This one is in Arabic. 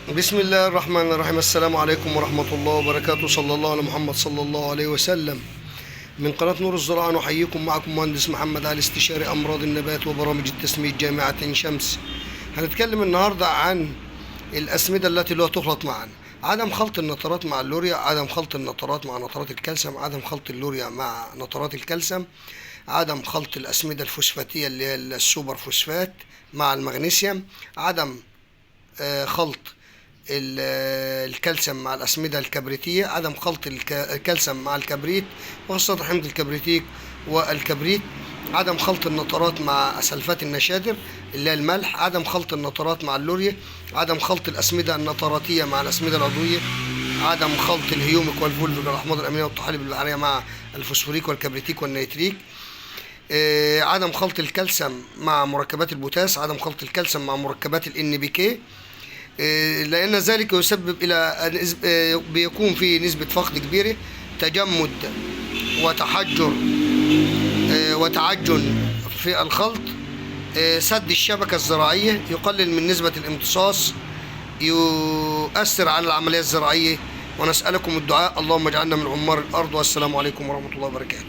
بسم الله الرحمن الرحيم. السلام عليكم ورحمة الله وبركاته. صلى الله على محمد صلى الله عليه وسلم. من قناة نور الزراعة نحييكم، معكم مهندس محمد علي، استشاري أمراض النبات وبرامج التسميد، جامعة عين شمس. هنتكلم النهاردة عن الأسمدة التي لا تخلط معا. عدم خلط النترات مع اللوريا، عدم خلط النترات مع نترات الكالسيوم، عدم خلط اللوريا مع نترات الكالسيوم، عدم خلط الأسمدة الفوسفاتية اللي هي السوبر فوسفات مع المغنيسيوم، عدم خلط الكالسيوم مع الأسمدة الكبريتية، عدم خلط الكالسيوم مع الكبريت وخاصة حمض الكبريتيك والكبريت، عدم خلط النترات مع سلفات النشادر اللي هي الملح، عدم خلط النترات مع اللوريا، عدم خلط الأسمدة النتراتية مع الأسمدة العضوية، عدم خلط الهيوميك والفولفيك والأحماض الأمينية والطحالب البحرية مع الفوسفوريك والكبريتيك والنيتريك، عدم خلط الكالسيوم مع مركبات البوتاس، عدم خلط الكالسيوم مع مركبات ال NPK، لأن ذلك يسبب إلى بيكون في نسبة فقد كبيرة، تجمد وتحجر وتعجن في الخلط، سد الشبكة الزراعية، يقلل من نسبة الامتصاص، يؤثر على العملية الزراعية. ونسألكم الدعاء، اللهم اجعلنا من عمار الأرض، والسلام عليكم ورحمة الله وبركاته.